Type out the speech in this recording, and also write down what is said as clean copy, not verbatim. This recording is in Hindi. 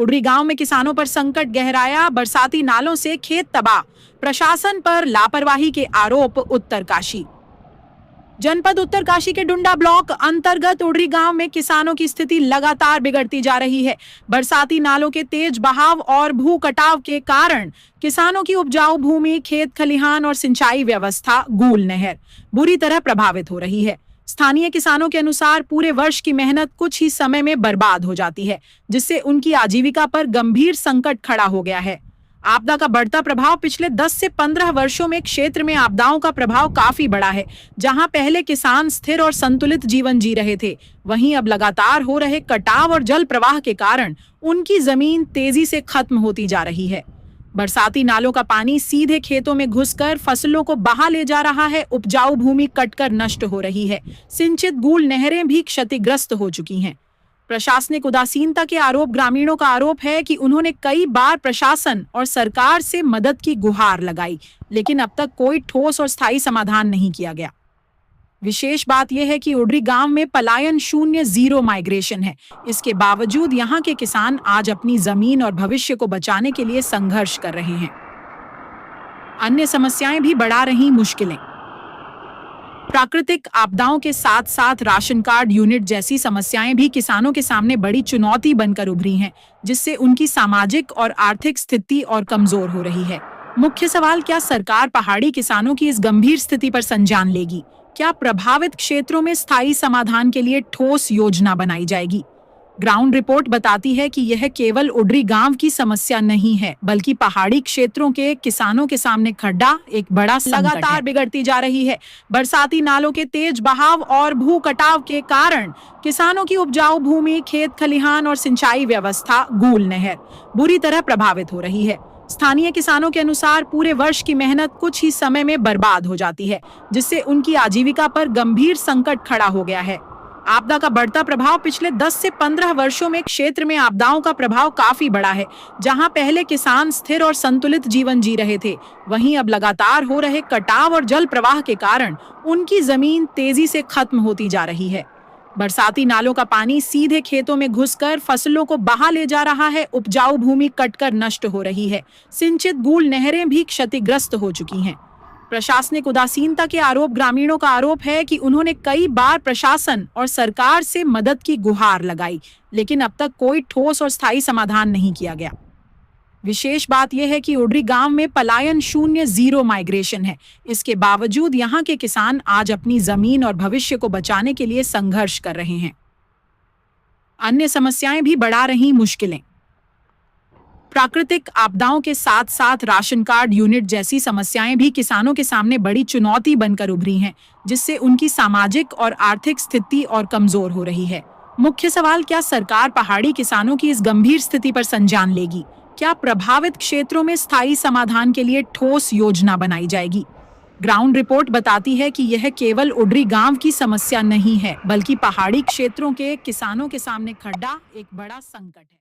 उडरी गांव में किसानों पर संकट गहराया, बरसाती नालों से खेत तबाह, प्रशासन पर लापरवाही के आरोप। उत्तरकाशी जनपद उत्तरकाशी के डुंडा ब्लॉक अंतर्गत उडरी गांव में किसानों की स्थिति लगातार बिगड़ती जा रही है। बरसाती नालों के तेज बहाव और भू कटाव के कारण किसानों की उपजाऊ भूमि, खेत खलिहान और सिंचाई व्यवस्था गूल नहर बुरी तरह प्रभावित हो रही है। स्थानीय किसानों के अनुसार पूरे वर्ष की मेहनत कुछ ही समय में बर्बाद हो जाती है, जिससे उनकी आजीविका पर गंभीर संकट खड़ा हो गया है। आपदा का बढ़ता प्रभाव पिछले 10 से 15 वर्षों में क्षेत्र में आपदाओं का प्रभाव काफी बड़ा है। जहां पहले किसान स्थिर और संतुलित जीवन जी रहे थे, वहीं अब लगातार हो रहे कटाव और जल प्रवाह के कारण उनकी जमीन तेजी से खत्म होती जा रही है। बरसाती नालों का पानी सीधे खेतों में घुसकर फसलों को बहा ले जा रहा है। उपजाऊ भूमि कटकर नष्ट हो रही है। सिंचित गूल नहरें भी क्षतिग्रस्त हो चुकी हैं। प्रशासनिक उदासीनता के आरोप। ग्रामीणों का आरोप है कि उन्होंने कई बार प्रशासन और सरकार से मदद की गुहार लगाई, लेकिन अब तक कोई ठोस और स्थायी समाधान नहीं किया गया। विशेष बात यह है कि उडरी गांव में पलायन शून्य, जीरो माइग्रेशन है। इसके बावजूद यहां के किसान आज अपनी जमीन और भविष्य को बचाने के लिए संघर्ष कर रहे हैं। अन्य समस्याएं भी बढ़ा रही मुश्किलें। प्राकृतिक आपदाओं के साथ साथ राशन कार्ड यूनिट जैसी समस्याएं भी किसानों के सामने बड़ी चुनौती बनकर उभरी हैं, जिससे उनकी सामाजिक और आर्थिक स्थिति और कमजोर हो रही है। मुख्य सवाल, क्या सरकार पहाड़ी किसानों की इस गंभीर स्थिति पर संज्ञान लेगी? क्या प्रभावित क्षेत्रों में स्थायी समाधान के लिए ठोस योजना बनाई जाएगी? ग्राउंड रिपोर्ट बताती है कि यह केवल उडरी गांव की समस्या नहीं है, बल्कि पहाड़ी क्षेत्रों के किसानों के सामने खड़ा एक बड़ा लगातार बिगड़ती जा रही है। बरसाती नालों के तेज बहाव और भू कटाव के कारण किसानों की उपजाऊ भूमि, खेत खलिहान और सिंचाई व्यवस्था गूल नहर बुरी तरह प्रभावित हो रही है। स्थानीय किसानों के अनुसार पूरे वर्ष की मेहनत कुछ ही समय में बर्बाद हो जाती है, जिससे उनकी आजीविका पर गंभीर संकट खड़ा हो गया है। आपदा का बढ़ता प्रभाव। पिछले 10 से 15 वर्षों में क्षेत्र में आपदाओं का प्रभाव काफी बड़ा है। जहां पहले किसान स्थिर और संतुलित जीवन जी रहे थे, वहीं अब लगातार हो रहे कटाव और जल प्रवाह के कारण उनकी जमीन तेजी से खत्म होती जा रही है। बरसाती नालों का पानी सीधे खेतों में घुसकर फसलों को बहा ले जा रहा है। उपजाऊ भूमि कटकर नष्ट हो रही है। सिंचित गूल नहरें भी क्षतिग्रस्त हो चुकी हैं। प्रशासनिक उदासीनता के आरोप। ग्रामीणों का आरोप है कि उन्होंने कई बार प्रशासन और सरकार से मदद की गुहार लगाई, लेकिन अब तक कोई ठोस और स्थायी समाधान नहीं किया गया। विशेष बात यह है कि उडरी गांव में पलायन शून्य, जीरो माइग्रेशन है। इसके बावजूद यहां के किसान आज अपनी जमीन और भविष्य को बचाने के लिए संघर्ष कर रहे हैं। अन्य समस्याएं भी बढ़ा रही मुश्किलें। प्राकृतिक आपदाओं के साथ साथ राशन कार्ड यूनिट जैसी समस्याएं भी किसानों के सामने बड़ी चुनौती बनकर उभरी हैं, जिससे उनकी सामाजिक और आर्थिक स्थिति और कमजोर हो रही है। मुख्य सवाल, क्या सरकार पहाड़ी किसानों की इस गंभीर स्थिति पर संज्ञान लेगी? क्या प्रभावित क्षेत्रों में स्थायी समाधान के लिए ठोस योजना बनाई जाएगी? ग्राउंड रिपोर्ट बताती है कि यह केवल उडरी गांव की समस्या नहीं है, बल्कि पहाड़ी क्षेत्रों के किसानों के सामने खड़ा एक बड़ा संकट है।